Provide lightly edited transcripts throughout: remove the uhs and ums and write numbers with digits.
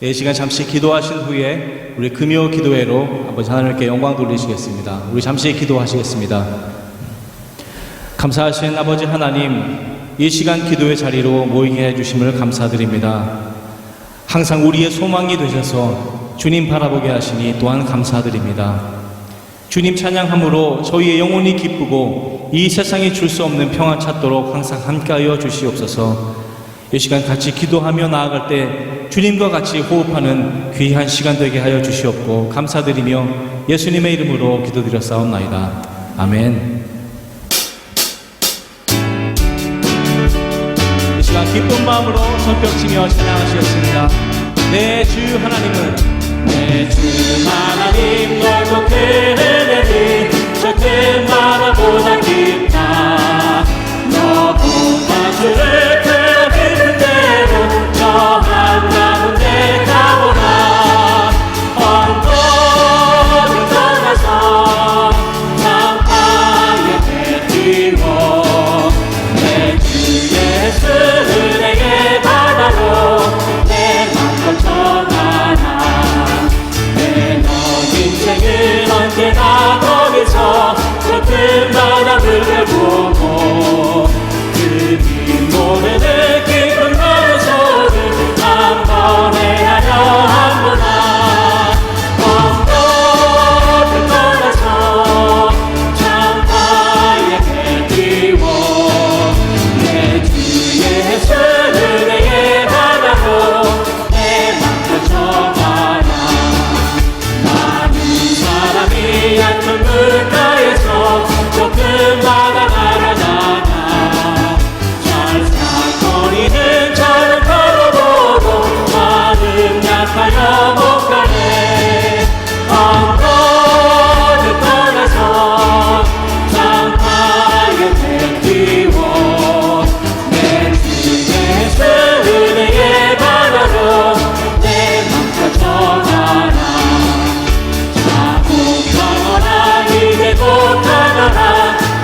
이 시간 잠시 기도하신 후에 우리 금요 기도회로 아버지 하나님께 영광 돌리시겠습니다. 우리 잠시 기도하시겠습니다. 감사하신 아버지 하나님, 이 시간 기도의 자리로 모이게 해주심을 감사드립니다. 항상 우리의 소망이 되셔서 주님 바라보게 하시니 또한 감사드립니다. 주님 찬양함으로 저희의 영혼이 기쁘고 이 세상이 줄 수 없는 평안 찾도록 항상 함께하여 주시옵소서. 이 시간 같이 기도하며 나아갈 때 주님과 같이 호흡하는 귀한 시간 되게 하여 주시옵고 감사드리며 예수님의 이름으로 기도드렸사옵나이다. 아멘. 이 시간 기쁜 마음으로 손뼉치며 찬양하시겠습니다. 내 주 하나님은, 내 주 하나님 넓고 큰 은혜니 저 큰 바다보다 깊다. 너보다 주를 그 깊은 데로 저 한가운데 가보라. 언덕을 떠나서 창파에 배 띄워 내 주 예수 은혜의 바다로 내 맘 거쳐가라. 내 넌 인생은 언제나 거기서 저 큰 바다를 보고 그님 모르는 깊은 마음속을 한번 헤아려 한번아. 언덕을 떠나서 창파에 배 띄워 내 주 예수 은혜의 바다로 내 맘 거쳐가라. 많은 사람이 얕은 물가에서 저 큰 바다 날아다가 잘사거리는 저는 걸어보고 마음 약하여 못 가네. 언덕을 떠나서 창파에 배 띄워 내 주 예수 은혜의 바다로 내 맘 거쳐가라. 자국하거나 이제 곧 가거나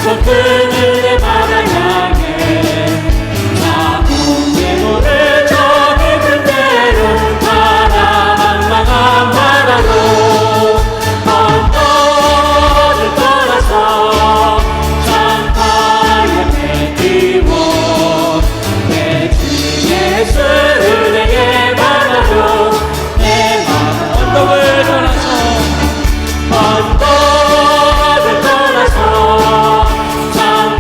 저 큰 은혜 바다 향해 자국 내모를 저 깊은 데로 가라. 망망한 바다로 언덕을 떠나서 창파에 배 띄워 내 주 예수 은혜의 바다로 내 맘. 언덕을 떠나서 언덕을 떠나서 창파에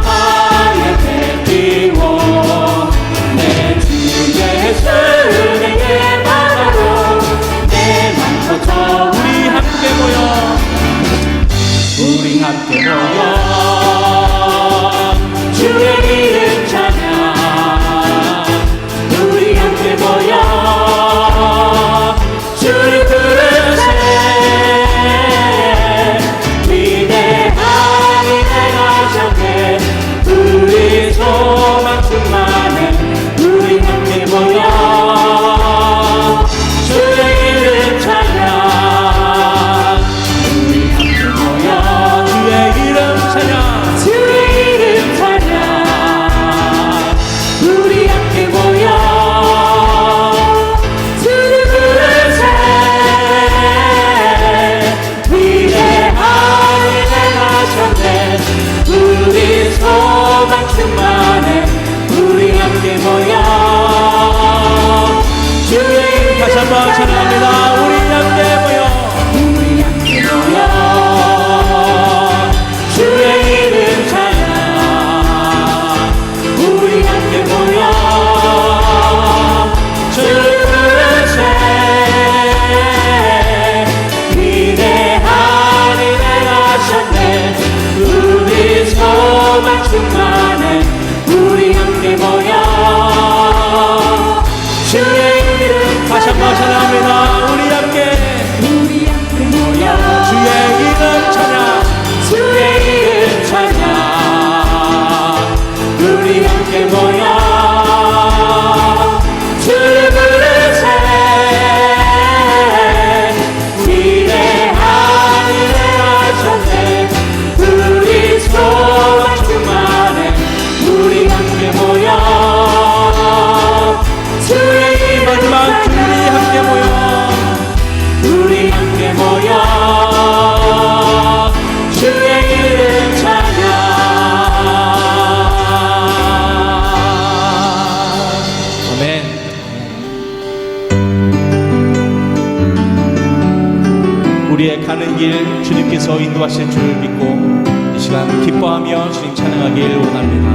통해서 인도하실 줄을 믿고 이 시간 기뻐하며 주님 찬양하길 원합니다.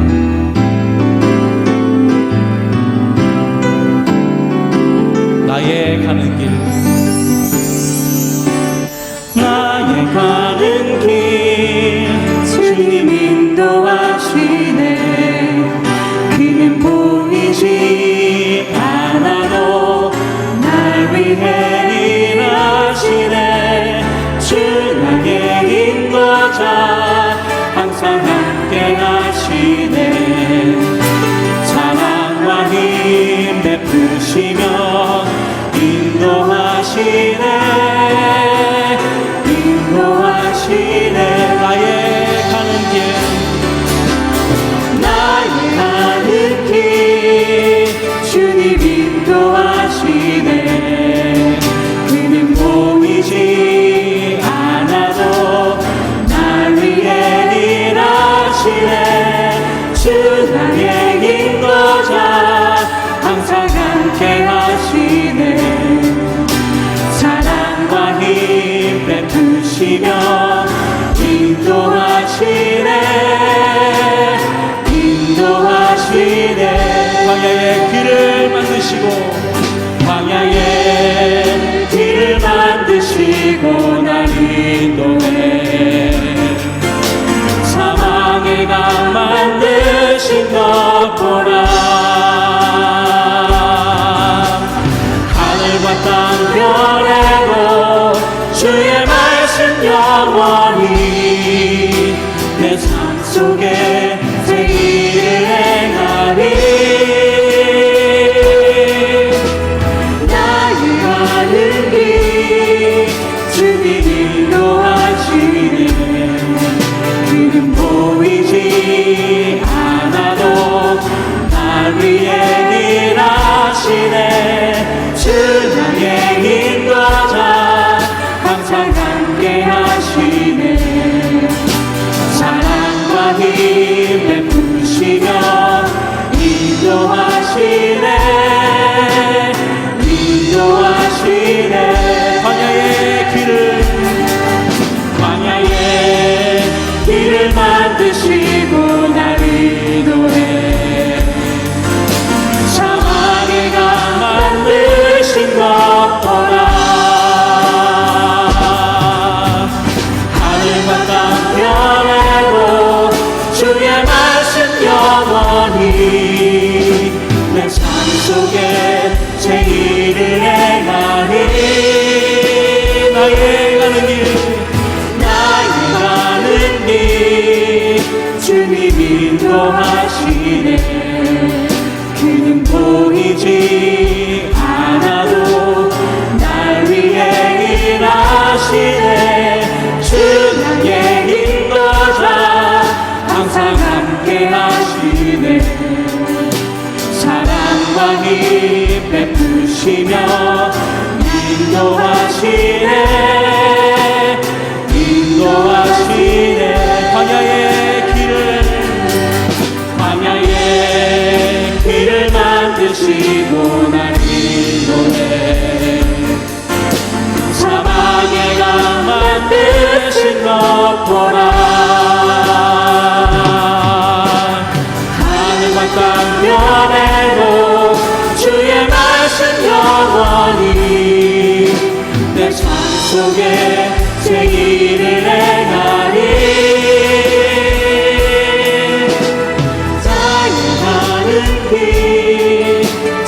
나의 가는 길, 나의 가는 길 주님 인도하시네. 그는 보이지 않아도 날 위해 일하시네. 주 나의 인도자 항상 함께 하시네. 사랑과 힘 베푸시며 인도하시네. 인도하시네. 나의 가는 길, 나의 가는 길 주님 인도하시네. 그는 보이지 않아도 날 위해 일하시네. 주 나의 인도자 항상 함께 하시네. 사랑과 힘 베푸시며 인도하시네. 인도하시네. 광야의 길을 만드시고 광야의 길을 만드시고 날 인도해. 사망의 강 만드신 것 보라. 하늘과 땅 별에고 주의 말씀 영원히 내 삶 속에 새 일을 행하리. 나의 가는 길 주님 인도하시네. 그는 보이지 않아도 날 위해 일하시네. 주 나의 인도자 항상 함께 하시네. 사랑과 힘 베푸시며 인도하시네. 인도하시네. 광야의 길을 만드시고 날 인도해. 사망의 강 만드신 것 보라. 하늘과 땅 별에고 주의 말씀 영원히 내 삶 속에 새 일을 행하리. 나의 가는 길, 나의 가는 길 주님 인도하시네. 그는 보이지 않아도 날 위해 일하시네. 주 나의 인도자 항상 함께 하시네. 사랑과 힘 베푸시며 인도하시네. 인도하시네. 광야의 길을 만드시고 날 인도해. 사망의 강 만드신 것 보라. 하늘과 땅 별에고 주의 말씀 영원히 내 삶 속에 새 일을 행하리. 나의 가는 길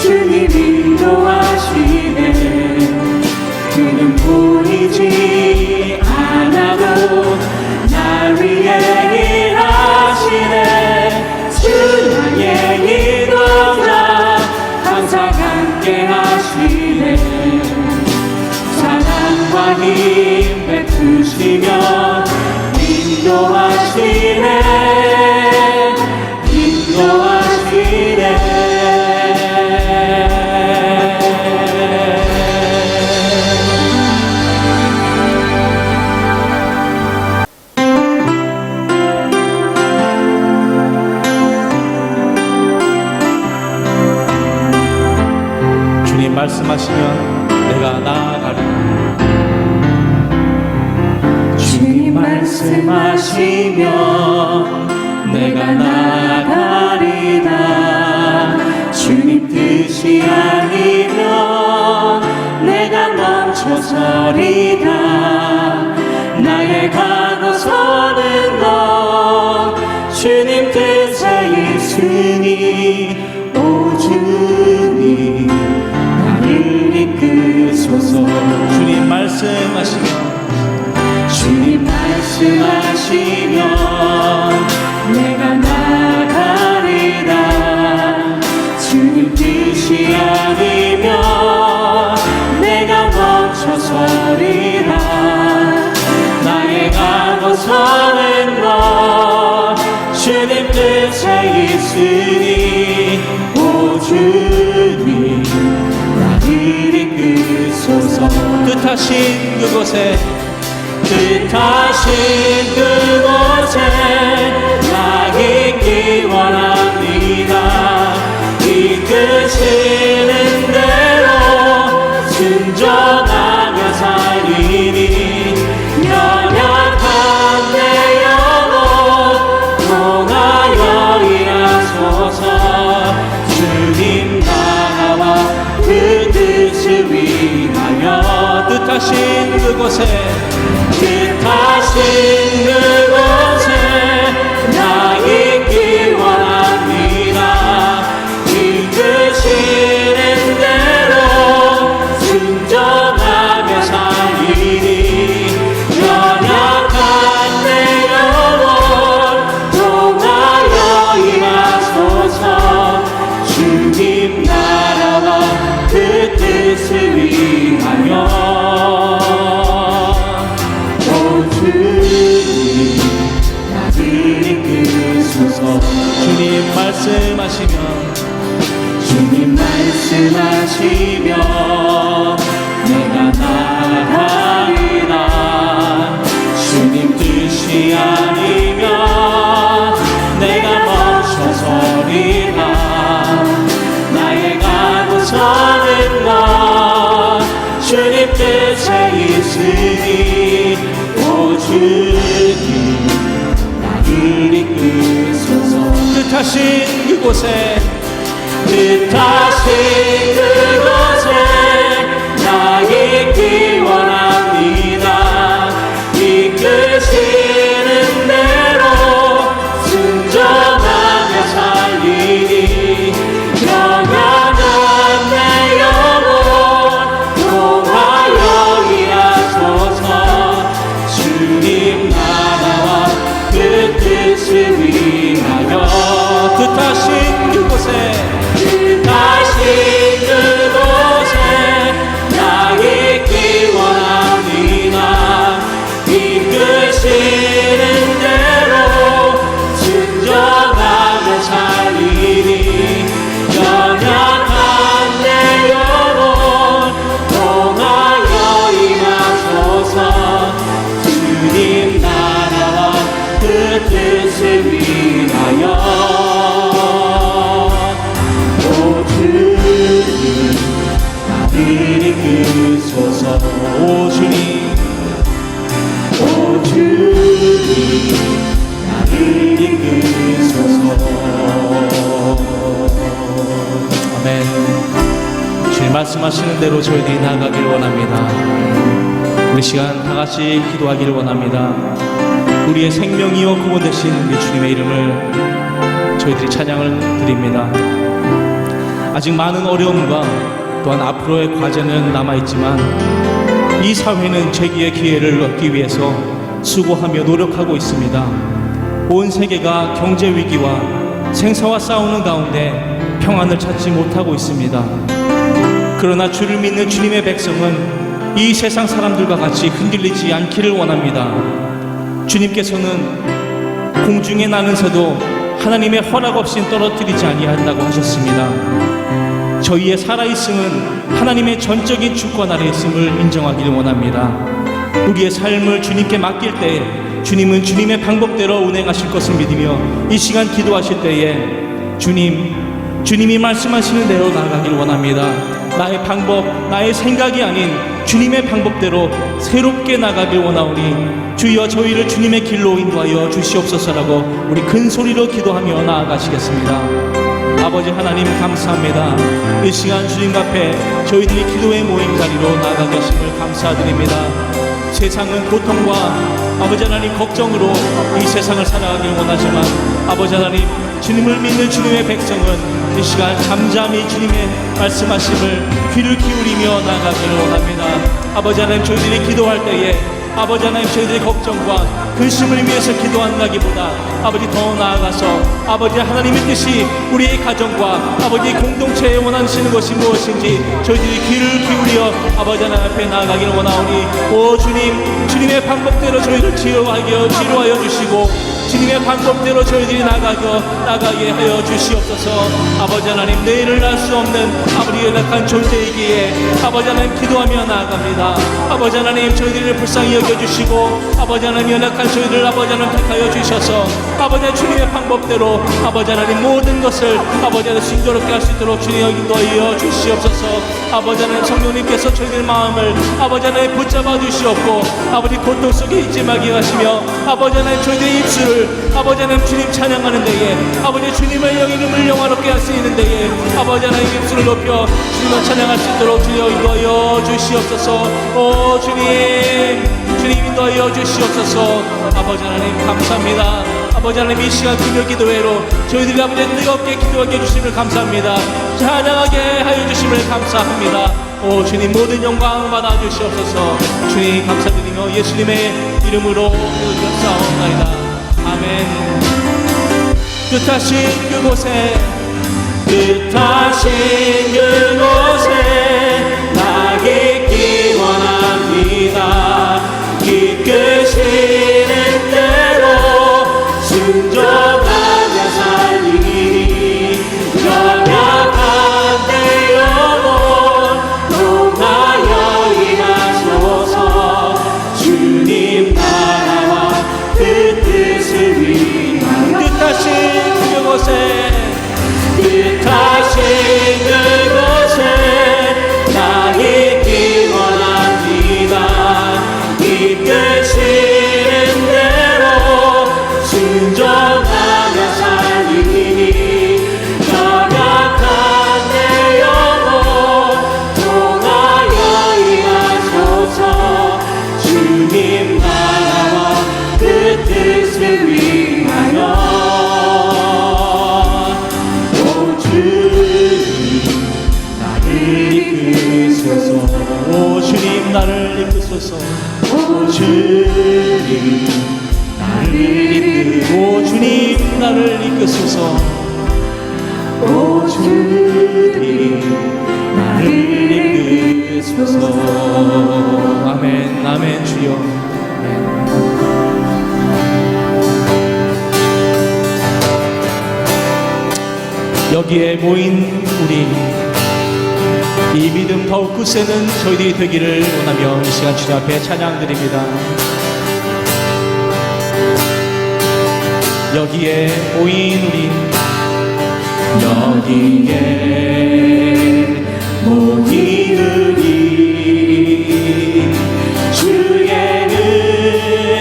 주님 인도하시네. 그는 보이지 않아도 날 위해 일하시네. 주 나의 인도자 항상 함께 하시네. 사랑과 힘 베푸시며 인도하시네. 인도하시네. 주님 말씀하시면 내가 나아가리. 주님 말씀하시면 내가 나아가리다. 주님 뜻이 아니면 내가 멈춰서리다. 나의 강호서는 너 주님 뜻에 있으니 오 주님 나를 이끄소서. 주님 말씀하시면 주님 말씀하시면 내가 나가리다. 주님 뜻이 아니면 내가 멈춰서리다. 나의 강호서는 너 주님 뜻에 있으니 오 주님 나를 이끄소서. 뜻하신 그곳에 뜻하신 그곳에 나 있기 원합니다. 이끄시는 대로 순종하며 살리니 연약한 내 영혼 통하여 일하소서. 주님 나라와 그 뜻을 위하여 뜻하신 그곳에 뜻하신 그곳에 나 있기 원합니다. 이끄시는 대로 순종하며 살리니 연약한 내 영혼 통하여 일하소서. 주님 나라와 그 뜻을 위하여 주님 말씀하시면 주님 말씀하시면 내가 나아가리라. 주님 뜻이 아니면 내가 멈춰서리라. 나의 강호서는 너 주님 뜻에 있으니 오 주님 나를 이끄소서. 뜻하신 그곳에 뜻하신 그곳에 나 있기 원합니다. 이끄시는 대로 순종하며 살리니 연약한 내 영혼 통하여 일하소서. 주님 나라와 그 뜻을 위하여 뜻하신 그곳에 뜻하신 그곳에 나 있기 원합니다. 이끄시는 대로 순종하며 살리니 연약한 내 영혼 통하여 임하소서. 주님 나라와 그 뜻을 위하여 이끄소서. 오 주님 오 주님 나를 이끄소서. 아멘. 주님 말씀하시는 대로 저희들이 나아가길 원합니다. 우리 시간 다 같이 기도하기를 원합니다. 우리의 생명이요 구원 되신 우리 주님의 이름을 저희들이 찬양을 드립니다. 아직 많은 어려움과 또한 앞으로의 과제는 남아있지만 이 사회는 재기의 기회를 얻기 위해서 수고하며 노력하고 있습니다. 온 세계가 경제 위기와 생사와 싸우는 가운데 평안을 찾지 못하고 있습니다. 그러나 주를 믿는 주님의 백성은 이 세상 사람들과 같이 흔들리지 않기를 원합니다. 주님께서는 공중에 나는 새도 하나님의 허락 없이는 떨어뜨리지 아니한다고 하셨습니다. 저희의 살아있음은 하나님의 전적인 주권 아래 있음을 인정하기를 원합니다. 우리의 삶을 주님께 맡길 때 주님은 주님의 방법대로 운행하실 것을 믿으며 이 시간 기도하실 때에 주님이 말씀하시는 대로 나아가기를 원합니다. 나의 방법, 나의 생각이 아닌 주님의 방법대로 새롭게 나가길 원하오니 주여 저희를 주님의 길로 인도하여 주시옵소서라고 우리 큰 소리로 기도하며 나아가시겠습니다. 아버지 하나님 감사합니다. 이 시간 주님 앞에 저희들이 기도의 모임 자리로 나아가 계심을 감사드립니다. 세상은 고통과 아버지 하나님 걱정으로 이 세상을 살아가길 원하지만 아버지 하나님 주님을 믿는 주님의 백성은 이 시간 잠잠히 주님의 말씀하심을 귀를 기울이며 나아가기를 원합니다. 아버지 하나님 저희들이 기도할 때에 아버지 하나님 저희들의 걱정과 근심을 위해서 기도한다기보다 아버지 더 나아가서 아버지 하나님의 뜻이 우리의 가정과 아버지 공동체에 원하시는 것이 무엇인지 저희들이 귀를 기울여 아버지 하나님 앞에 나아가기를 원하오니 오 주님 주님의 방법대로 저희를 치료하여 주시고 주님의 방법대로 저희들이 나가게 하여 주시옵소서. 아버지 하나님 내일을 알 수 없는 아버지 연약한 존재이기에 아버지 하나님 기도하며 나아갑니다. 아버지 하나님 저희들을 불쌍히 여겨주시고 아버지 하나님 연약한 저희들을 아버지 하나님 택하여 주셔서 아버지 하나님 주님의 방법대로 아버지 하나님 모든 것을 아버지 하나님 순조롭게 할 수 있도록 주님 인도하여 주시옵소서. 아버지 하나님 성령님께서 저희들 마음을 아버지 하나님 붙잡아 주시옵고 아버지 고통 속에 있지 말게 하시며 아버지 하나님 저희들의 입술을 아버지 하나님 주님 찬양하는 데에 아버지 주님의 이름을 영화롭게 할 수 있는 데에 아버지 하나님 입술을 높여 주님을 찬양할 수 있도록 주여 인도하여 주시옵소서. 오 주님 인도하여 주시옵소서. 아버지 하나님 감사합니다. 아버지 하나님 이 시간 금요 기도회로 저희들이 아버지 뜨겁게 기도하게 해주심을 감사합니다. 찬양하게 하여 주심을 감사합니다. 오 주님 모든 영광 받아 주시옵소서. 주님 감사드리며 예수님의 이름으로 기도드렸사옵나이다. 아멘. 뜻하신 그곳에 나 있기 원합니다. 이끄시는 대로 순종하며 살리니 연약한 내 영혼 통하여 임하소서. 주님 나라와 그 뜻을 위하여 뜻하신 그곳에 나 있기 원합니다. 이끄시는 대로 순종하며 살리니 연약한 내 영혼 통하여 임하소서. 주님 나라와 그 뜻을 위하여 오 주님 나를 이끄소서. 오 주님 나를 이끄소서. 오 주님 나를 이끄소서. 아멘 아멘 주여. 여기에 모인 우리 이 믿음 더욱 굳세는 저희들이 되기를 원하며 이 시간 주님 앞에 찬양드립니다. 여기에 모인 우리 주의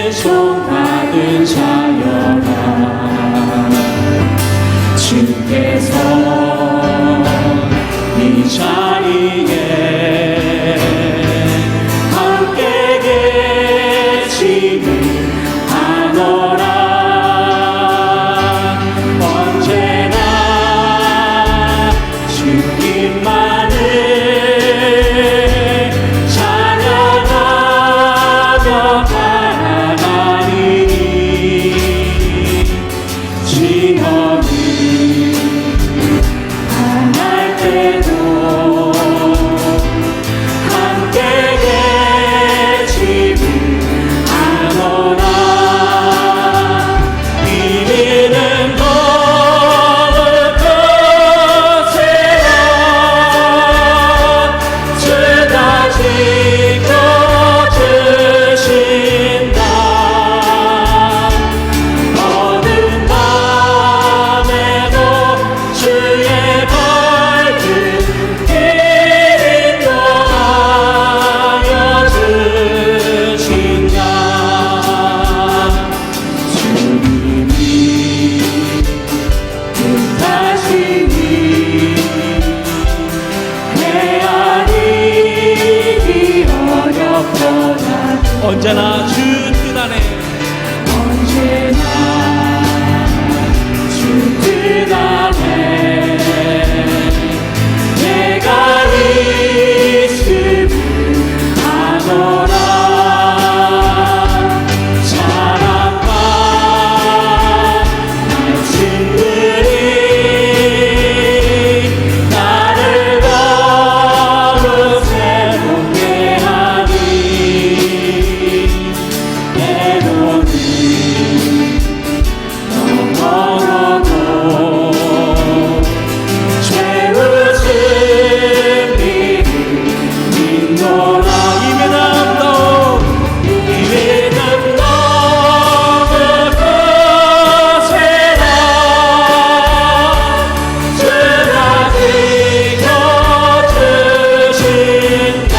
은총 받은 자여라. 주께서 이 자리에 함께 계시는 하노라. 언제나 주님만을 찬양하며 바라나니 진험이 언제나 주 뜻 안에 언제나 주 뜻 안에 내가 있음을 아노라. 사랑과 말씀들이 나를 더욱 새롭게 하니 때로는 더 멀어도 죄의 승리를 믿노라. 이 믿음 더욱 이 믿음 너무 거세라. 주가 지켜주신다.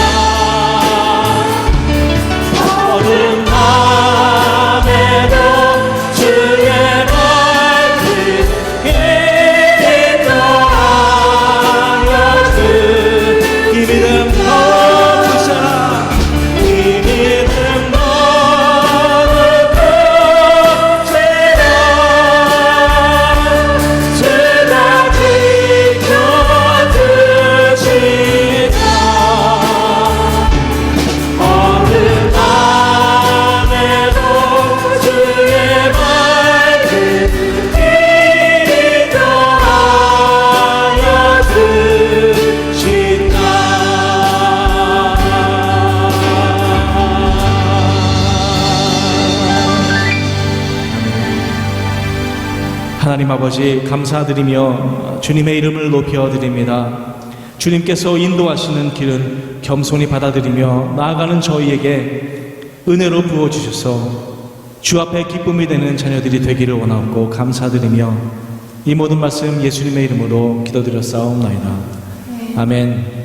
어둠 밤에도 주의 말씀 인도하여 이 믿음 더욱 굳세라. 이 믿음 너무 거세라. 주가 지켜주신다. 어느 밤에도 주의 말씀 인도하여 주신다. 하나님 아버지 감사드리며 주님의 이름을 높여드립니다. 주님께서 인도하시는 길은 겸손히 받아들이며 나아가는 저희에게 은혜로 부어주셔서 주 앞에 기쁨이 되는 자녀들이 되기를 원하고 감사드리며 이 모든 말씀 예수님의 이름으로 기도드렸사옵나이다. 아멘.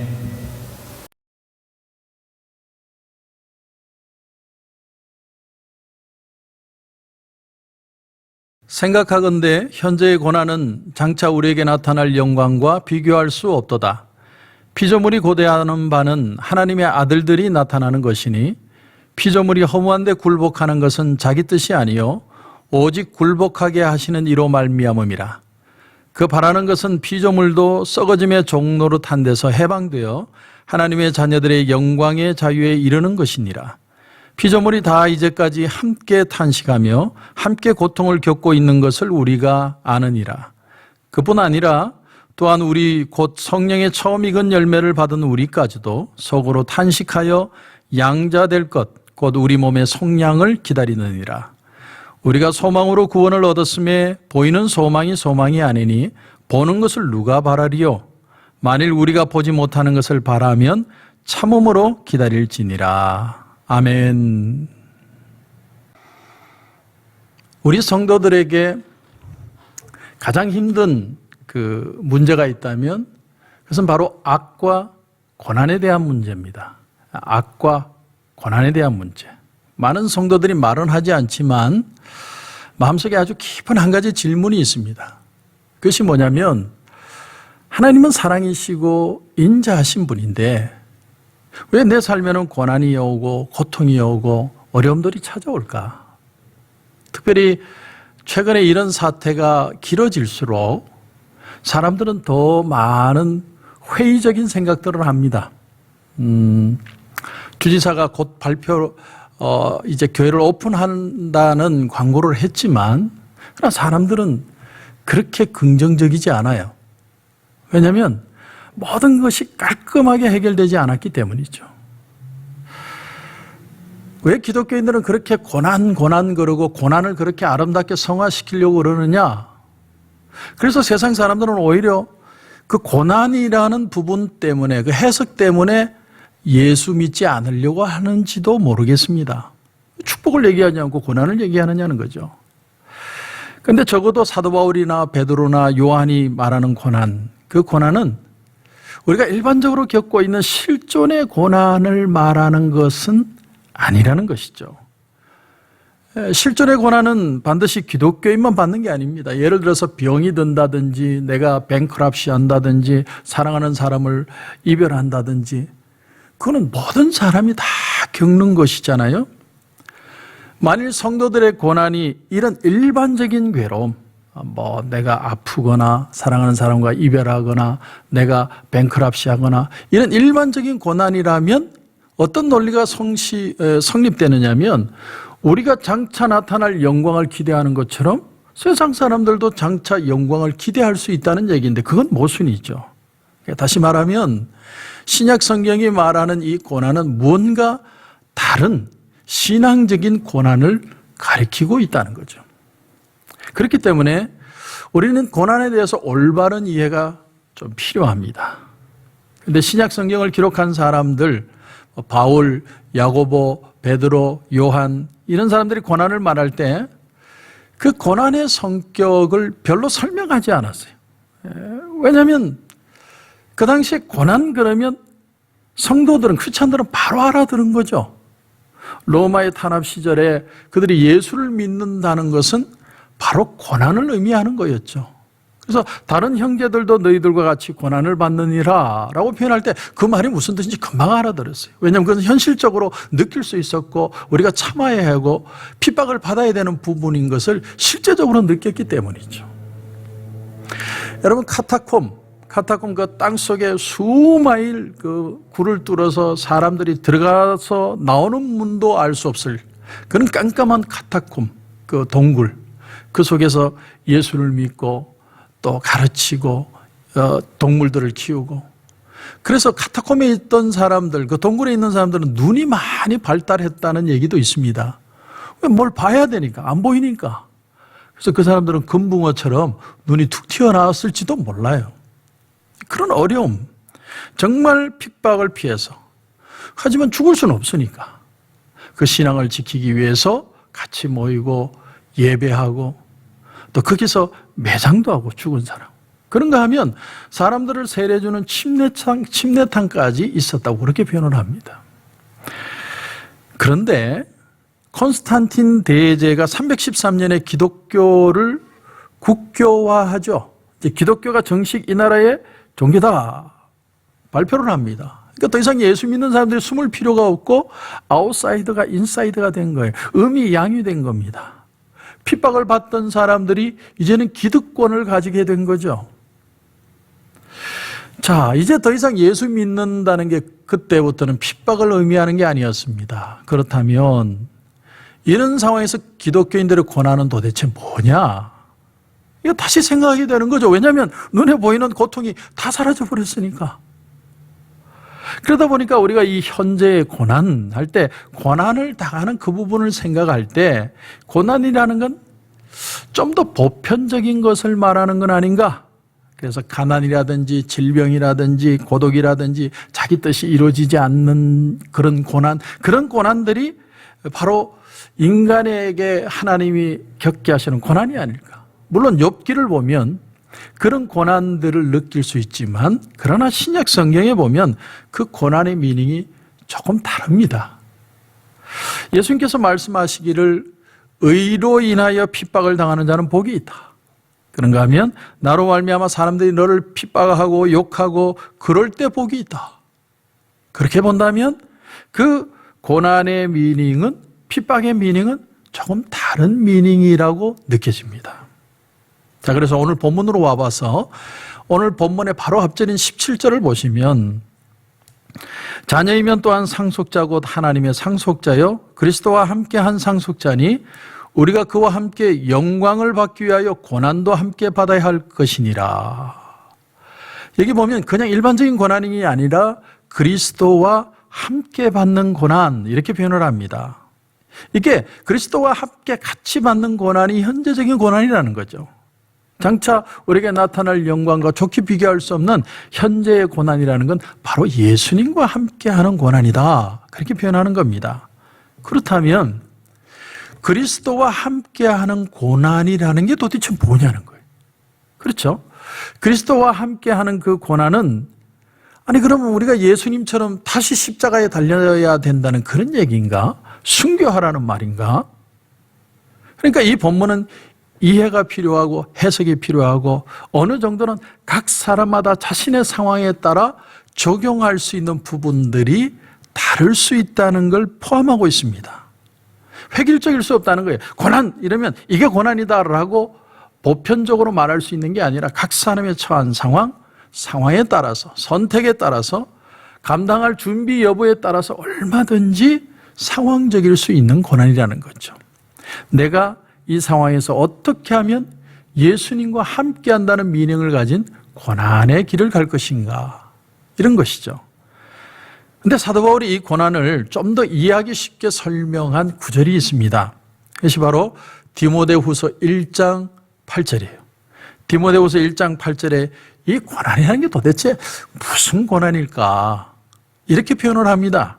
생각하건대 현재의 고난은 장차 우리에게 나타날 영광과 비교할 수 없도다. 피조물이 고대하는 바는 하나님의 아들들이 나타나는 것이니 피조물이 허무한데 굴복하는 것은 자기 뜻이 아니요 오직 굴복하게 하시는 이로 말미암음이라. 그 바라는 것은 피조물도 썩어짐의 종로로 탄 데서 해방되어 하나님의 자녀들의 영광의 자유에 이르는 것이니라. 피조물이 다 이제까지 함께 탄식하며 함께 고통을 겪고 있는 것을 우리가 아느니라. 그뿐 아니라 또한 우리 곧 성령의 처음 익은 열매를 받은 우리까지도 속으로 탄식하여 양자될 것 곧 우리 몸의 속량을 기다리느니라. 우리가 소망으로 구원을 얻었음에 보이는 소망이 소망이 아니니 보는 것을 누가 바라리요? 만일 우리가 보지 못하는 것을 바라면 참음으로 기다릴지니라. 아멘. 우리 성도들에게 가장 힘든 그 문제가 있다면 그것은 바로 악과 고난에 대한 문제입니다. 악과 고난에 대한 문제. 많은 성도들이 말은 하지 않지만 마음속에 아주 깊은 한 가지 질문이 있습니다. 그것이 뭐냐면 하나님은 사랑이시고 인자하신 분인데 왜 내 삶에는 고난이 오고 고통이 오고 어려움들이 찾아올까? 특별히 최근에 이런 사태가 길어질수록 사람들은 더 많은 회의적인 생각들을 합니다. 주지사가 곧 이제 교회를 오픈한다는 광고를 했지만, 그러나 사람들은 그렇게 긍정적이지 않아요. 왜냐하면 모든 것이 깔끔하게 해결되지 않았기 때문이죠. 왜 기독교인들은 그렇게 고난 그러고 고난을 그렇게 아름답게 성화시키려고 그러느냐? 그래서 세상 사람들은 오히려 그 고난이라는 부분 때문에, 그 해석 때문에 예수 믿지 않으려고 하는지도 모르겠습니다. 축복을 얘기하지 않고 고난을 얘기하느냐는 거죠. 그런데 적어도 사도 바울이나 베드로나 요한이 말하는 고난, 그 고난은 우리가 일반적으로 겪고 있는 실존의 고난을 말하는 것은 아니라는 것이죠. 실존의 고난은 반드시 기독교인만 받는 게 아닙니다. 예를 들어서 병이 든다든지 내가 뱅크럽시 한다든지 사랑하는 사람을 이별한다든지 그거는 모든 사람이 다 겪는 것이잖아요. 만일 성도들의 고난이 이런 일반적인 괴로움, 내가 아프거나 사랑하는 사람과 이별하거나 내가 뱅크럽시하거나 이런 일반적인 고난이라면 어떤 논리가 성립되느냐면 우리가 장차 나타날 영광을 기대하는 것처럼 세상 사람들도 장차 영광을 기대할 수 있다는 얘기인데 그건 모순이죠. 다시 말하면 신약 성경이 말하는 이 고난은 무언가 다른 신앙적인 고난을 가리키고 있다는 거죠. 그렇기 때문에 우리는 고난에 대해서 올바른 이해가 좀 필요합니다. 그런데 신약 성경을 기록한 사람들, 바울, 야고보, 베드로, 요한 이런 사람들이 고난을 말할 때 그 고난의 성격을 별로 설명하지 않았어요. 왜냐하면 그 당시에 고난 그러면 성도들은, 크리스찬들은 바로 알아들은 거죠. 로마의 탄압 시절에 그들이 예수를 믿는다는 것은 바로 고난을 의미하는 거였죠. 그래서 다른 형제들도 너희들과 같이 고난을 받느니라 라고 표현할 때 그 말이 무슨 뜻인지 금방 알아들었어요. 왜냐하면 그것은 현실적으로 느낄 수 있었고 우리가 참아야 하고 핍박을 받아야 되는 부분인 것을 실제적으로 느꼈기 때문이죠. 여러분, 카타콤 그 땅속에 수마일 그 굴을 뚫어서 사람들이 들어가서 나오는 문도 알 수 없을 그런 깜깜한 카타콤, 그 동굴, 그 속에서 예수를 믿고 또 가르치고 동물들을 키우고, 그래서 카타콤에 있던 사람들, 그 동굴에 있는 사람들은 눈이 많이 발달했다는 얘기도 있습니다. 왜 뭘 봐야 되니까, 안 보이니까. 그래서 그 사람들은 금붕어처럼 눈이 툭 튀어나왔을지도 몰라요. 그런 어려움, 정말 핍박을 피해서, 하지만 죽을 수는 없으니까 그 신앙을 지키기 위해서 같이 모이고 예배하고 또 거기서 매장도 하고 죽은 사람, 그런가 하면 사람들을 세례주는 침례탕까지 있었다고 그렇게 표현을 합니다. 그런데 콘스탄틴 대제가 313년에 기독교를 국교화하죠. 이제 기독교가 정식 이 나라의 종교다 발표를 합니다. 그러니까 더 이상 예수 믿는 사람들이 숨을 필요가 없고 아웃사이더가 인사이더가 된 거예요. 음이 양유된 겁니다. 핍박을 받던 사람들이 이제는 기득권을 가지게 된 거죠. 자, 이제 더 이상 예수 믿는다는 게 그때부터는 핍박을 의미하는 게 아니었습니다. 그렇다면 이런 상황에서 기독교인들의 고난은 도대체 뭐냐? 이거 다시 생각하게 되는 거죠. 왜냐하면 눈에 보이는 고통이 다 사라져 버렸으니까. 그러다 보니까 우리가 이 현재의 고난 할 때, 고난을 당하는 그 부분을 생각할 때 고난이라는 건 좀 더 보편적인 것을 말하는 건 아닌가? 그래서 가난이라든지 질병이라든지 고독이라든지 자기 뜻이 이루어지지 않는 그런 고난, 그런 고난들이 바로 인간에게 하나님이 겪게 하시는 고난이 아닐까? 물론 욥기를 보면 그런 고난들을 느낄 수 있지만, 그러나 신약 성경에 보면 그 고난의 미닝이 조금 다릅니다. 예수님께서 말씀하시기를 의로 인하여 핍박을 당하는 자는 복이 있다. 그런가 하면 나로 말미암아 사람들이 너를 핍박하고 욕하고 그럴 때 복이 있다. 그렇게 본다면 그 고난의 미닝은, 핍박의 미닝은 조금 다른 미닝이라고 느껴집니다. 자, 그래서 오늘 본문으로 와봐서 오늘 본문의 바로 앞절인 17절을 보시면, 자녀이면 또한 상속자 곧 하나님의 상속자요 그리스도와 함께 한 상속자니 우리가 그와 함께 영광을 받기 위하여 고난도 함께 받아야 할 것이니라. 여기 보면 그냥 일반적인 고난이 아니라 그리스도와 함께 받는 고난, 이렇게 표현을 합니다. 이게 그리스도와 함께 같이 받는 고난이 현재적인 고난이라는 거죠. 장차 우리에게 나타날 영광과 좋게 비교할 수 없는 현재의 고난이라는 건 바로 예수님과 함께하는 고난이다, 그렇게 표현하는 겁니다. 그렇다면 그리스도와 함께하는 고난이라는 게 도대체 뭐냐는 거예요. 그렇죠? 그리스도와 함께하는 그 고난은, 아니 그러면 우리가 예수님처럼 다시 십자가에 달려야 된다는 그런 얘기인가? 순교하라는 말인가? 그러니까 이 본문은 이해가 필요하고 해석이 필요하고 어느 정도는 각 사람마다 자신의 상황에 따라 적용할 수 있는 부분들이 다를 수 있다는 걸 포함하고 있습니다. 획일적일 수 없다는 거예요. 고난 이러면 이게 고난이다라고 보편적으로 말할 수 있는 게 아니라 각 사람의 처한 상황에 따라서, 선택에 따라서, 감당할 준비 여부에 따라서 얼마든지 상황적일 수 있는 고난이라는 거죠. 내가 이 상황에서 어떻게 하면 예수님과 함께 한다는 미닝을 가진 고난의 길을 갈 것인가, 이런 것이죠. 근데 사도 바울이 이 고난을 좀 더 이해하기 쉽게 설명한 구절이 있습니다. 그것이 바로 디모데후서 1장 8절이에요. 디모데후서 1장 8절에 이 고난이라는 게 도대체 무슨 고난일까? 이렇게 표현을 합니다.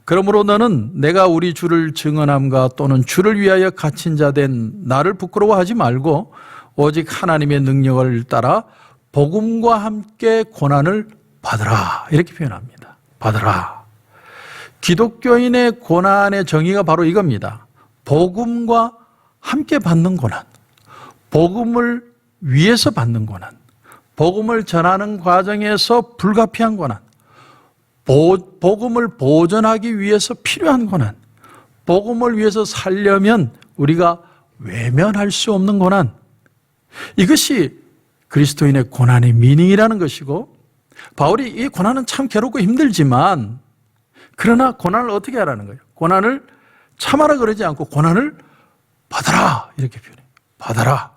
그러므로 너는 내가 우리 주를 증언함과 또는 주를 위하여 갇힌 자 된 나를 부끄러워하지 말고 오직 하나님의 능력을 따라 복음과 함께 고난을 받으라. 이렇게 표현합니다. 받으라. 기독교인의 고난의 정의가 바로 이겁니다. 복음과 함께 받는 고난, 복음을 위해서 받는 고난, 복음을 전하는 과정에서 불가피한 고난, 복음을 보존하기 위해서 필요한 고난, 복음을 위해서 살려면 우리가 외면할 수 없는 고난, 이것이 그리스도인의 고난의 미닝이라는 것이고, 바울이 이 고난은 참 괴롭고 힘들지만 그러나 고난을 어떻게 하라는 거예요? 고난을 참아라 그러지 않고 고난을 받아라, 이렇게 표현해요. 받아라.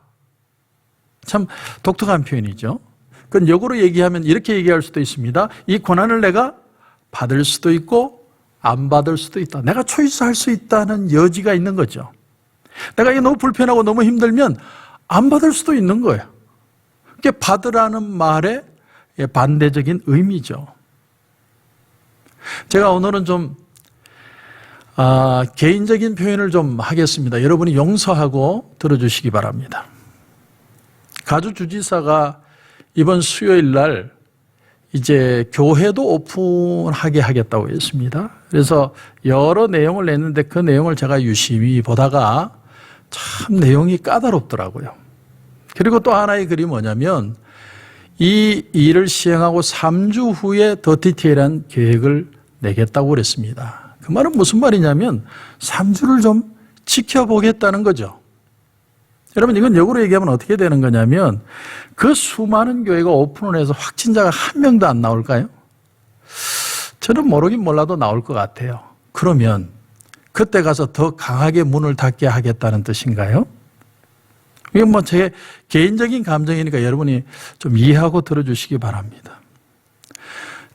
참 독특한 표현이죠. 그건 역으로 얘기하면 이렇게 얘기할 수도 있습니다. 이 고난을 내가 받을 수도 있고 안 받을 수도 있다. 내가 초이스할 수 있다는 여지가 있는 거죠. 내가 이게 너무 불편하고 너무 힘들면 안 받을 수도 있는 거예요. 그게 받으라는 말의 반대적인 의미죠. 제가 오늘은 좀 개인적인 표현을 좀 하겠습니다. 여러분이 용서하고 들어주시기 바랍니다. 가주주지사가 이번 수요일 날 이제 교회도 오픈하게 하겠다고 했습니다. 그래서 여러 내용을 냈는데 그 내용을 제가 유심히 보다가 참 내용이 까다롭더라고요. 그리고 또 하나의 글이 뭐냐면 이 일을 시행하고 3주 후에 더 디테일한 계획을 내겠다고 그랬습니다. 그 말은 무슨 말이냐면 3주를 좀 지켜보겠다는 거죠. 여러분, 이건 역으로 얘기하면 어떻게 되는 거냐면 그 수많은 교회가 오픈을 해서 확진자가 한 명도 안 나올까요? 저는 모르긴 몰라도 나올 것 같아요. 그러면 그때 가서 더 강하게 문을 닫게 하겠다는 뜻인가요? 이건 뭐 제 개인적인 감정이니까 여러분이 좀 이해하고 들어주시기 바랍니다.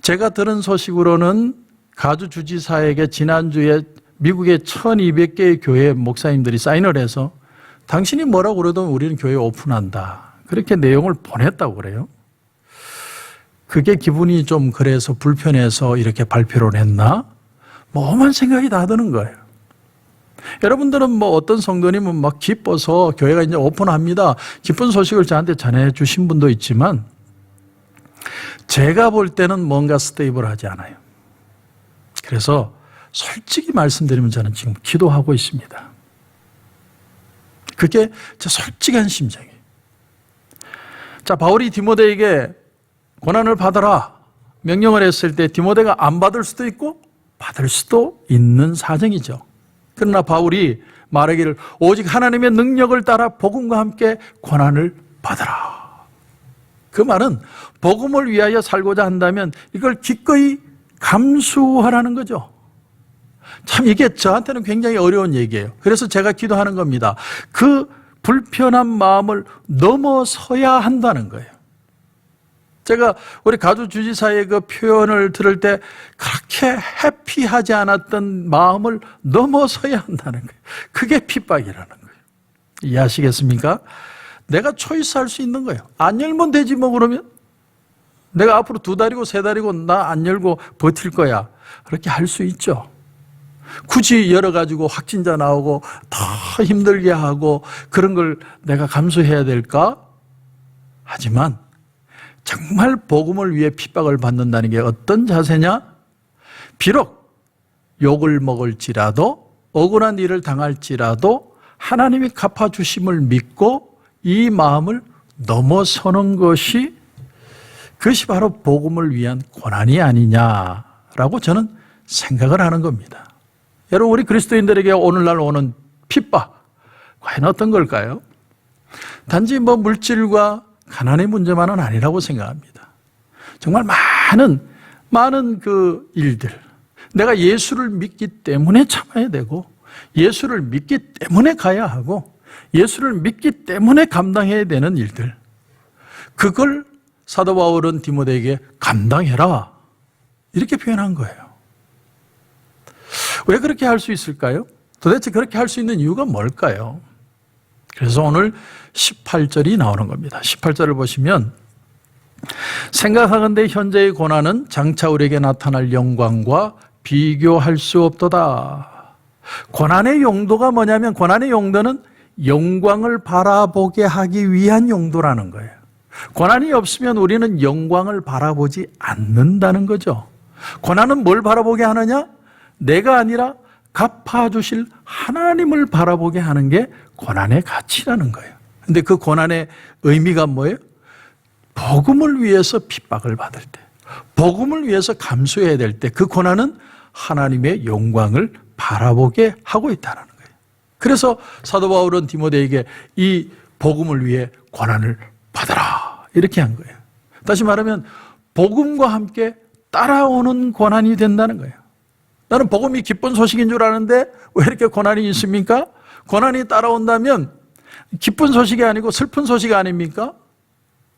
제가 들은 소식으로는 가주주지사에게 지난주에 미국의 1200개의 교회 목사님들이 사인을 해서 당신이 뭐라고 그러든 우리는 교회 오픈한다, 그렇게 내용을 보냈다고 그래요. 그게 기분이 좀 그래서 불편해서 이렇게 발표를 했나? 뭐 험한 생각이 다 드는 거예요. 여러분들은 뭐 어떤 성도님은 막 기뻐서 교회가 이제 오픈합니다, 기쁜 소식을 저한테 전해주신 분도 있지만 제가 볼 때는 뭔가 스테이블하지 않아요. 그래서 솔직히 말씀드리면 저는 지금 기도하고 있습니다. 그게 제 솔직한 심정이에요. 자, 바울이 디모데에게 고난을 받아라 명령을 했을 때 디모데가 안 받을 수도 있고 받을 수도 있는 사정이죠. 그러나 바울이 말하기를 오직 하나님의 능력을 따라 복음과 함께 고난을 받아라. 그 말은 복음을 위하여 살고자 한다면 이걸 기꺼이 감수하라는 거죠. 참 이게 저한테는 굉장히 어려운 얘기예요. 그래서 제가 기도하는 겁니다. 그 불편한 마음을 넘어서야 한다는 거예요. 제가 우리 가주주지사의 그 표현을 들을 때 그렇게 해피하지 않았던 마음을 넘어서야 한다는 거예요. 그게 핍박이라는 거예요. 이해하시겠습니까? 내가 초이스할 수 있는 거예요. 안 열면 되지 뭐. 그러면 내가 앞으로 2달이고 3달이고 나 안 열고 버틸 거야, 그렇게 할 수 있죠. 굳이 열어가지고 확진자 나오고 더 힘들게 하고 그런 걸 내가 감수해야 될까? 하지만 정말 복음을 위해 핍박을 받는다는 게 어떤 자세냐? 비록 욕을 먹을지라도 억울한 일을 당할지라도 하나님이 갚아주심을 믿고 이 마음을 넘어서는 그것이 바로 복음을 위한 고난이 아니냐라고 저는 생각을 하는 겁니다. 여러분, 우리 그리스도인들에게 오늘날 오는 핍박, 과연 어떤 걸까요? 단지 뭐 물질과 가난의 문제만은 아니라고 생각합니다. 정말 많은 그 일들, 내가 예수를 믿기 때문에 참아야 되고, 예수를 믿기 때문에 가야 하고, 예수를 믿기 때문에 감당해야 되는 일들, 그걸 사도 바울은 디모데에게 감당해라, 이렇게 표현한 거예요. 왜 그렇게 할 수 있을까요? 도대체 그렇게 할 수 있는 이유가 뭘까요? 그래서 오늘 18절이 나오는 겁니다. 18절을 보시면, 생각하건대 현재의 고난은 장차 우리에게 나타날 영광과 비교할 수 없도다. 고난의 용도가 뭐냐면, 고난의 용도는 영광을 바라보게 하기 위한 용도라는 거예요. 고난이 없으면 우리는 영광을 바라보지 않는다는 거죠. 고난은 뭘 바라보게 하느냐? 내가 아니라 갚아주실 하나님을 바라보게 하는 게 고난의 가치라는 거예요. 근데 그 고난의 의미가 뭐예요? 복음을 위해서 핍박을 받을 때, 복음을 위해서 감수해야 될 때, 그 고난은 하나님의 영광을 바라보게 하고 있다는 거예요. 그래서 사도 바울은 디모데에게 이 복음을 위해 고난을 받아라, 이렇게 한 거예요. 다시 말하면 복음과 함께 따라오는 고난이 된다는 거예요. 나는 복음이 기쁜 소식인 줄 아는데 왜 이렇게 고난이 있습니까? 고난이 따라온다면 기쁜 소식이 아니고 슬픈 소식 아닙니까?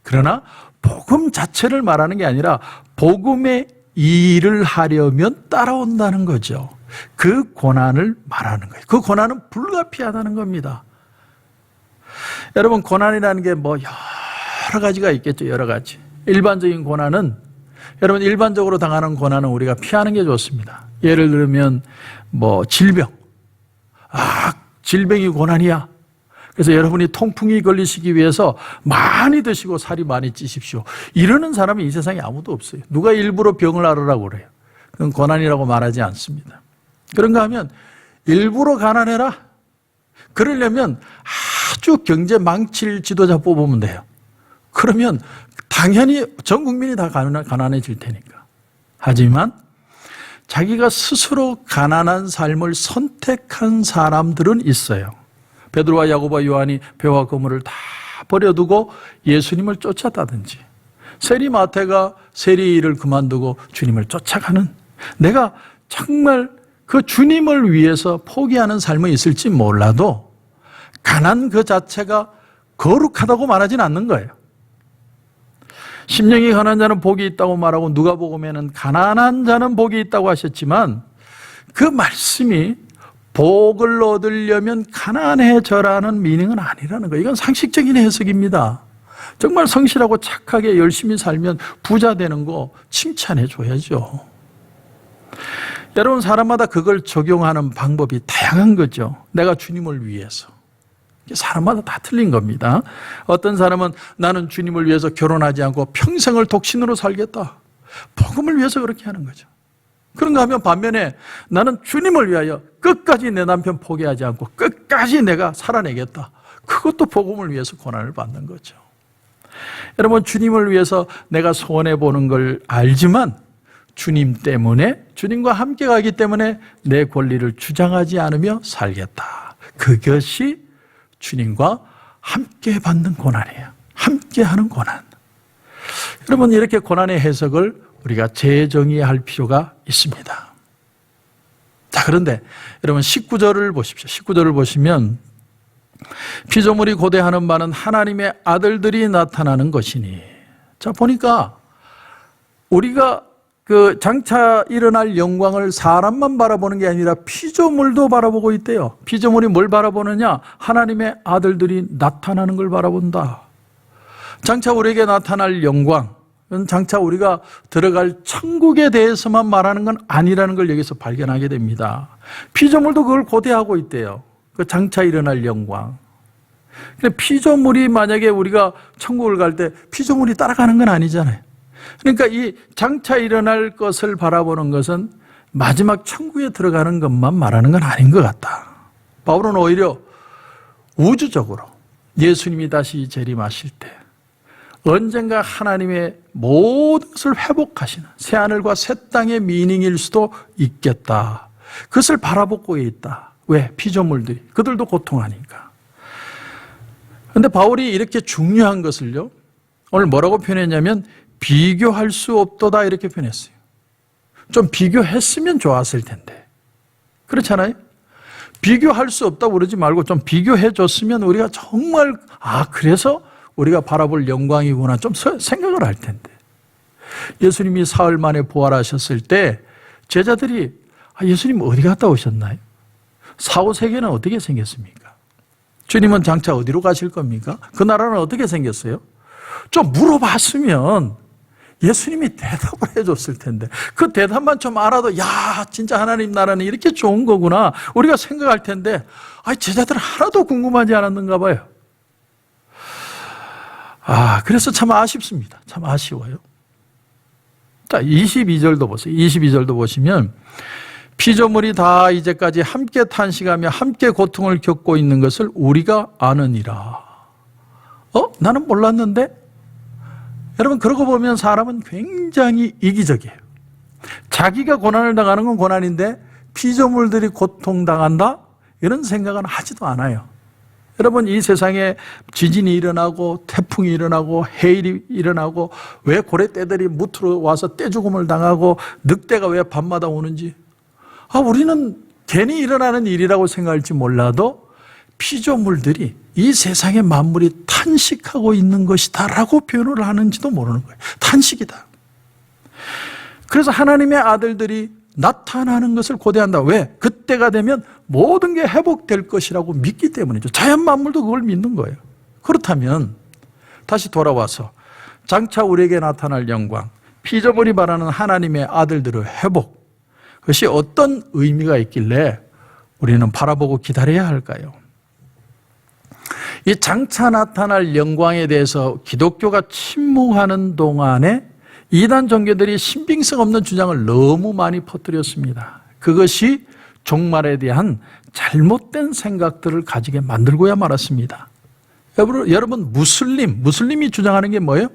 그러나 복음 자체를 말하는 게 아니라 복음의 일을 하려면 따라온다는 거죠. 그 고난을 말하는 거예요. 그 고난은 불가피하다는 겁니다. 여러분, 고난이라는 게 뭐 여러 가지가 있겠죠. 여러 가지. 일반적인 고난은, 여러분, 일반적으로 당하는 고난은 우리가 피하는 게 좋습니다. 예를 들면 뭐 질병, 질병이 고난이야. 그래서 여러분이 통풍이 걸리시기 위해서 많이 드시고 살이 많이 찌십시오, 이러는 사람이 이 세상에 아무도 없어요. 누가 일부러 병을 앓으라고 그래요? 그건 고난이라고 말하지 않습니다. 그런가 하면 일부러 가난해라, 그러려면 아주 경제 망칠 지도자 뽑으면 돼요. 그러면 당연히 전 국민이 다 가난해질 테니까. 하지만 자기가 스스로 가난한 삶을 선택한 사람들은 있어요. 베드로와 야고보와 요한이 배와 그물을 다 버려두고 예수님을 쫓았다든지, 세리 마태가 세리 일을 그만두고 주님을 쫓아가는, 내가 정말 그 주님을 위해서 포기하는 삶은 있을지 몰라도 가난 그 자체가 거룩하다고 말하진 않는 거예요. 심령이 가난한 자는 복이 있다고 말하고 누가복음에는 가난한 자는 복이 있다고 하셨지만, 그 말씀이 복을 얻으려면 가난해져라는 미닝은 아니라는 거예요. 이건 상식적인 해석입니다. 정말 성실하고 착하게 열심히 살면 부자 되는 거 칭찬해 줘야죠. 여러분, 사람마다 그걸 적용하는 방법이 다양한 거죠. 내가 주님을 위해서. 사람마다 다 틀린 겁니다. 어떤 사람은 나는 주님을 위해서 결혼하지 않고 평생을 독신으로 살겠다, 복음을 위해서 그렇게 하는 거죠. 그런가 하면 반면에 나는 주님을 위하여 끝까지 내 남편 포기하지 않고 끝까지 내가 살아내겠다, 그것도 복음을 위해서 고난을 받는 거죠. 여러분, 주님을 위해서 내가 손해보는 걸 알지만 주님 때문에, 주님과 함께 가기 때문에 내 권리를 주장하지 않으며 살겠다, 그것이 주님과 함께 받는 고난이에요. 함께 하는 고난. 여러분, 이렇게 고난의 해석을 우리가 재정의할 필요가 있습니다. 자, 그런데 여러분 19절을 보십시오. 19절을 보시면, 피조물이 고대하는 바는 하나님의 아들들이 나타나는 것이니. 자, 보니까 우리가 그 장차 일어날 영광을 사람만 바라보는 게 아니라 피조물도 바라보고 있대요. 피조물이 뭘 바라보느냐? 하나님의 아들들이 나타나는 걸 바라본다. 장차 우리에게 나타날 영광, 장차 우리가 들어갈 천국에 대해서만 말하는 건 아니라는 걸 여기서 발견하게 됩니다. 피조물도 그걸 고대하고 있대요. 그 장차 일어날 영광. 근데 피조물이 만약에 우리가 천국을 갈 때 피조물이 따라가는 건 아니잖아요. 그러니까 이 장차 일어날 것을 바라보는 것은 마지막 천국에 들어가는 것만 말하는 건 아닌 것 같다. 바울은 오히려 우주적으로 예수님이 다시 재림하실 때 언젠가 하나님의 모든 것을 회복하시는 새하늘과 새 땅의 미닝일 수도 있겠다, 그것을 바라보고 있다. 왜? 피조물들이. 그들도 고통하니까. 그런데 바울이 이렇게 중요한 것을요, 오늘 뭐라고 표현했냐면 비교할 수 없도다 이렇게 표현했어요. 좀 비교했으면 좋았을 텐데. 그렇잖아요? 비교할 수 없다고 그러지 말고 좀 비교해 줬으면 우리가 정말 그래서 우리가 바라볼 영광이구나 좀 생각을 할 텐데. 예수님이 사흘 만에 부활하셨을 때 제자들이 예수님 어디 갔다 오셨나요? 사후 세계는 어떻게 생겼습니까? 주님은 장차 어디로 가실 겁니까? 그 나라는 어떻게 생겼어요? 좀 물어봤으면 예수님이 대답을 해줬을 텐데 그 대답만 좀 알아도 진짜 하나님 나라는 이렇게 좋은 거구나 우리가 생각할 텐데 제자들은 하나도 궁금하지 않았는가 봐요. 그래서 참 아쉽습니다. 참 아쉬워요. 자, 22절도 보세요. 22절도 보시면 피조물이 다 이제까지 함께 탄식하며 함께 고통을 겪고 있는 것을 우리가 아느니라. 나는 몰랐는데? 여러분, 그러고 보면 사람은 굉장히 이기적이에요. 자기가 고난을 당하는 건 고난인데 피조물들이 고통당한다? 이런 생각은 하지도 않아요. 여러분, 이 세상에 지진이 일어나고 태풍이 일어나고 해일이 일어나고 왜 고래떼들이 무트로 와서 떼죽음을 당하고 늑대가 왜 밤마다 오는지 우리는 괜히 일어나는 일이라고 생각할지 몰라도 피조물들이 이 세상의 만물이 탄식하고 있는 것이다라고 표현을 하는지도 모르는 거예요. 탄식이다. 그래서 하나님의 아들들이 나타나는 것을 고대한다. 왜? 그때가 되면 모든 게 회복될 것이라고 믿기 때문이죠. 자연 만물도 그걸 믿는 거예요. 그렇다면 다시 돌아와서 장차 우리에게 나타날 영광, 피조물이 말하는 하나님의 아들들의 회복, 그것이 어떤 의미가 있길래 우리는 바라보고 기다려야 할까요? 이 장차 나타날 영광에 대해서 기독교가 침묵하는 동안에 이단 종교들이 신빙성 없는 주장을 너무 많이 퍼뜨렸습니다. 그것이 종말에 대한 잘못된 생각들을 가지게 만들고야 말았습니다. 여러분 무슬림이 주장하는 게 뭐예요?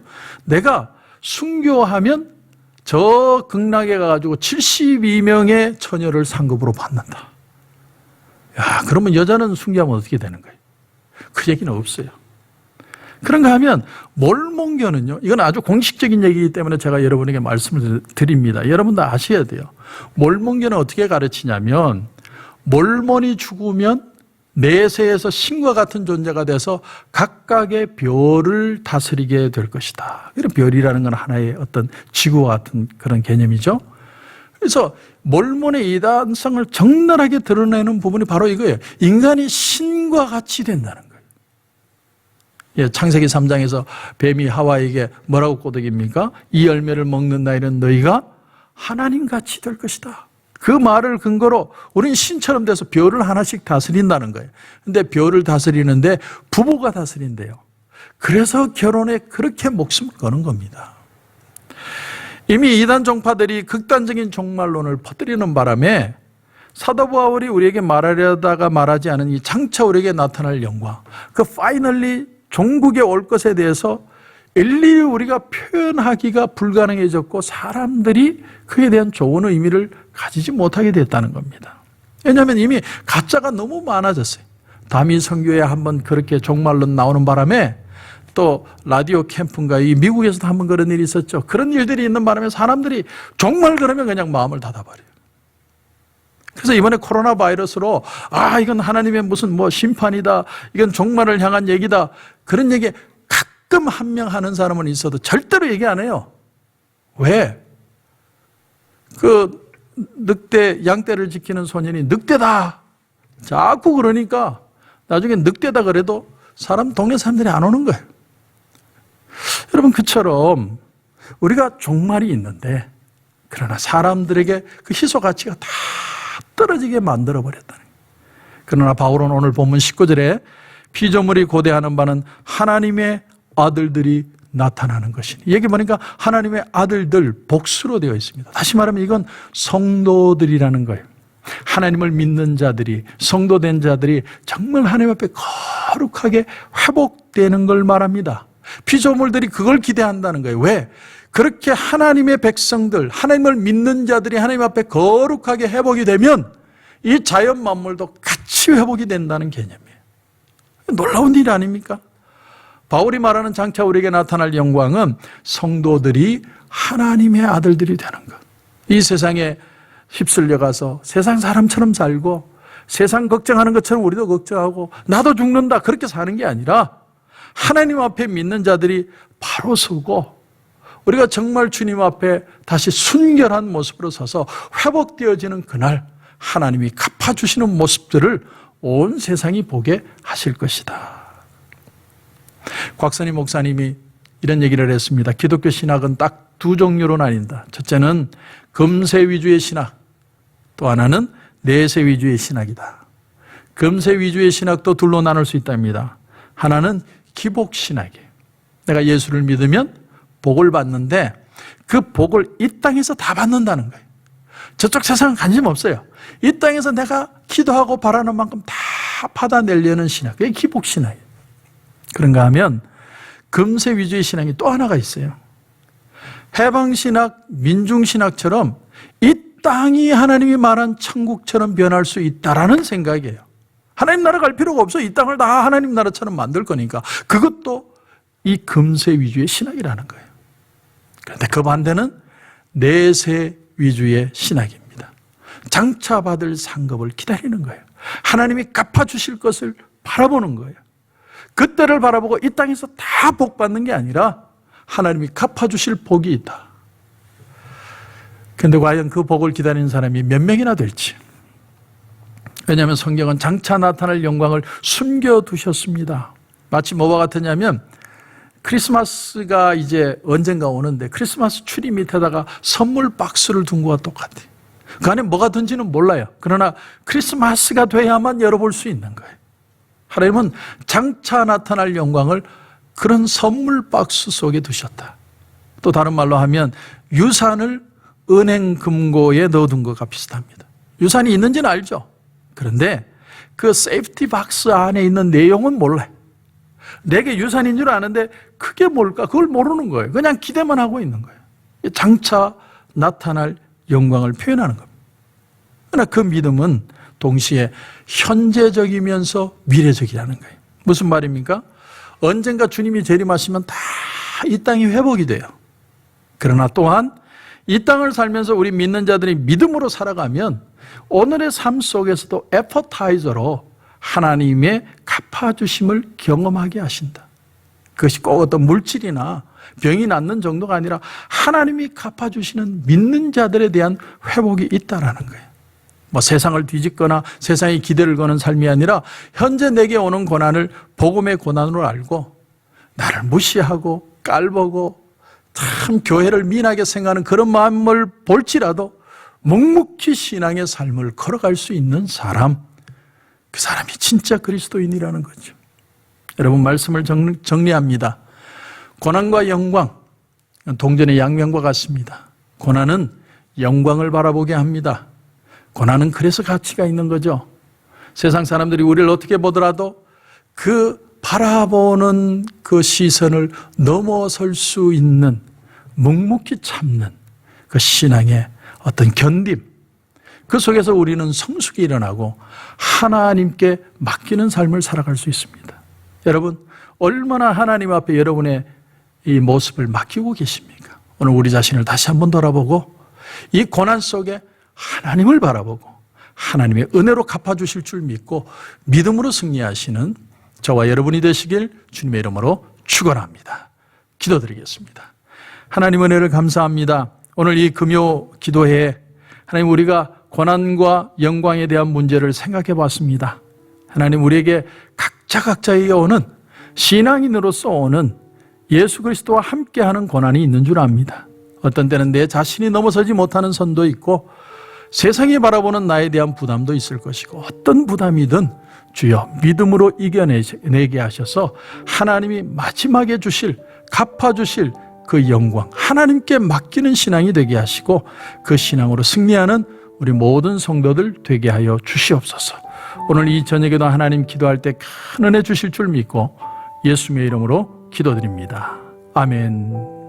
내가 순교하면 저 극락에 가가지고 72명의 처녀를 상급으로 받는다. 그러면 여자는 순교하면 어떻게 되는 거예요? 그 얘기는 없어요. 그런가 하면 몰몬교는요, 이건 아주 공식적인 얘기이기 때문에 제가 여러분에게 말씀을 드립니다. 여러분도 아셔야 돼요. 몰몬교는 어떻게 가르치냐면 몰몬이 죽으면 내세에서 신과 같은 존재가 돼서 각각의 별을 다스리게 될 것이다. 이런 별이라는 건 하나의 어떤 지구와 같은 그런 개념이죠. 그래서 몰몬의 이단성을 적나라하게 드러내는 부분이 바로 이거예요. 인간이 신과 같이 된다는 거예요. 창세기 3장에서 뱀이 하와에게 뭐라고 꼬드깁니까? 이 열매를 먹는 날에는 너희가 하나님같이 될 것이다. 그 말을 근거로 우리는 신처럼 돼서 별을 하나씩 다스린다는 거예요. 근데 별을 다스리는데 부부가 다스린대요. 그래서 결혼에 그렇게 목숨을 거는 겁니다. 이미 이단 종파들이 극단적인 종말론을 퍼뜨리는 바람에 사도 바울이 우리에게 말하려다가 말하지 않은 이 장차 우리에게 나타날 영광, 그 파이널리 종국에 올 것에 대해서 일일이 우리가 표현하기가 불가능해졌고 사람들이 그에 대한 좋은 의미를 가지지 못하게 됐다는 겁니다. 왜냐하면 이미 가짜가 너무 많아졌어요. 다미 선교에 한번 그렇게 종말론 나오는 바람에 또 라디오 캠프인가 이 미국에서도 한번 그런 일이 있었죠. 그런 일들이 있는 바람에 사람들이 종말 그러면 그냥 마음을 닫아버려요. 그래서 이번에 코로나 바이러스로 이건 하나님의 무슨 심판이다, 이건 종말을 향한 얘기다, 그런 얘기 가끔 한 명 하는 사람은 있어도 절대로 얘기 안 해요. 왜? 그 늑대, 양떼를 지키는 소년이 늑대다 자꾸 그러니까 나중에 늑대다 그래도 동네 사람들이 안 오는 거예요. 여러분, 그처럼 우리가 종말이 있는데 그러나 사람들에게 그 희소 가치가 다 떨어지게 만들어버렸다는 거예요. 그러나 바울은 오늘 본문 19절에 피조물이 고대하는 바는 하나님의 아들들이 나타나는 것이니, 여기 보니까 하나님의 아들들 복수로 되어 있습니다. 다시 말하면 이건 성도들이라는 거예요. 하나님을 믿는 자들이, 성도된 자들이 정말 하나님 앞에 거룩하게 회복되는 걸 말합니다. 피조물들이 그걸 기대한다는 거예요. 왜? 그렇게 하나님의 백성들, 하나님을 믿는 자들이 하나님 앞에 거룩하게 회복이 되면 이 자연 만물도 같이 회복이 된다는 개념이에요. 놀라운 일 아닙니까? 바울이 말하는 장차 우리에게 나타날 영광은 성도들이 하나님의 아들들이 되는 것. 이 세상에 휩쓸려 가서 세상 사람처럼 살고 세상 걱정하는 것처럼 우리도 걱정하고 나도 죽는다 그렇게 사는 게 아니라 하나님 앞에 믿는 자들이 바로 서고 우리가 정말 주님 앞에 다시 순결한 모습으로 서서 회복되어지는 그날 하나님이 갚아주시는 모습들을 온 세상이 보게 하실 것이다. 곽선희 목사님이 이런 얘기를 했습니다. 기독교 신학은 딱 두 종류로 나뉜다. 첫째는 금세 위주의 신학, 또 하나는 내세 위주의 신학이다. 금세 위주의 신학도 둘로 나눌 수 있답니다. 하나는 기복 신학이에요. 내가 예수를 믿으면 복을 받는데 그 복을 이 땅에서 다 받는다는 거예요. 저쪽 세상은 관심 없어요. 이 땅에서 내가 기도하고 바라는 만큼 다 받아내려는 신학, 그게 기복 신학이에요. 그런가 하면 금세 위주의 신학이 또 하나가 있어요. 해방신학, 민중신학처럼 이 땅이 하나님이 말한 천국처럼 변할 수 있다라는 생각이에요. 하나님 나라 갈 필요가 없어. 이 땅을 다 하나님 나라처럼 만들 거니까. 그것도 이 금세 위주의 신학이라는 거예요. 그런데 그 반대는 내세 위주의 신학입니다. 장차 받을 상급을 기다리는 거예요. 하나님이 갚아주실 것을 바라보는 거예요. 그때를 바라보고 이 땅에서 다 복 받는 게 아니라 하나님이 갚아주실 복이 있다. 그런데 과연 그 복을 기다리는 사람이 몇 명이나 될지. 왜냐하면 성경은 장차 나타날 영광을 숨겨두셨습니다. 마치 뭐와 같으냐면 크리스마스가 이제 언젠가 오는데 크리스마스 트리 밑에다가 선물 박스를 둔 것과 똑같아요. 그 안에 뭐가 든지는 몰라요. 그러나 크리스마스가 돼야만 열어볼 수 있는 거예요. 하나님은 장차 나타날 영광을 그런 선물 박스 속에 두셨다. 또 다른 말로 하면 유산을 은행 금고에 넣어둔 것과 비슷합니다. 유산이 있는지는 알죠. 그런데 그 세이프티 박스 안에 있는 내용은 몰라요. 내게 유산인 줄 아는데 그게 뭘까? 그걸 모르는 거예요. 그냥 기대만 하고 있는 거예요. 장차 나타날 영광을 표현하는 겁니다. 그러나 그 믿음은 동시에 현재적이면서 미래적이라는 거예요. 무슨 말입니까? 언젠가 주님이 재림하시면 다 이 땅이 회복이 돼요. 그러나 또한 이 땅을 살면서 우리 믿는 자들이 믿음으로 살아가면 오늘의 삶 속에서도 애퍼타이저로 하나님의 갚아주심을 경험하게 하신다. 그것이 꼭 어떤 물질이나 병이 낫는 정도가 아니라 하나님이 갚아주시는 믿는 자들에 대한 회복이 있다라는 거예요. 뭐 세상을 뒤집거나 세상에 기대를 거는 삶이 아니라 현재 내게 오는 고난을 복음의 고난으로 알고 나를 무시하고 깔보고 참 교회를 미나게 생각하는 그런 마음을 볼지라도 묵묵히 신앙의 삶을 걸어갈 수 있는 사람, 그 사람이 진짜 그리스도인이라는 거죠. 여러분, 말씀을 정리합니다. 고난과 영광, 동전의 양면과 같습니다. 고난은 영광을 바라보게 합니다. 고난은 그래서 가치가 있는 거죠. 세상 사람들이 우리를 어떻게 보더라도 그 바라보는 그 시선을 넘어설 수 있는 묵묵히 참는 그 신앙의 어떤 견딤, 그 속에서 우리는 성숙이 일어나고 하나님께 맡기는 삶을 살아갈 수 있습니다. 여러분, 얼마나 하나님 앞에 여러분의 이 모습을 맡기고 계십니까? 오늘 우리 자신을 다시 한번 돌아보고 이 고난 속에 하나님을 바라보고 하나님의 은혜로 갚아주실 줄 믿고 믿음으로 승리하시는 저와 여러분이 되시길 주님의 이름으로 축원합니다. 기도드리겠습니다. 하나님 은혜를 감사합니다. 오늘 이 금요 기도회에 하나님 우리가 고난과 영광에 대한 문제를 생각해 봤습니다. 하나님 우리에게 각자에게 오는 신앙인으로서 오는 예수 그리스도와 함께하는 고난이 있는 줄 압니다. 어떤 때는 내 자신이 넘어서지 못하는 선도 있고 세상이 바라보는 나에 대한 부담도 있을 것이고 어떤 부담이든 주여 믿음으로 이겨내게 하셔서 하나님이 마지막에 주실 갚아주실 그 영광 하나님께 맡기는 신앙이 되게 하시고 그 신앙으로 승리하는 우리 모든 성도들 되게 하여 주시옵소서. 오늘 이 저녁에도 하나님 기도할 때 큰 은혜 주실 줄 믿고 예수님의 이름으로 기도드립니다. 아멘.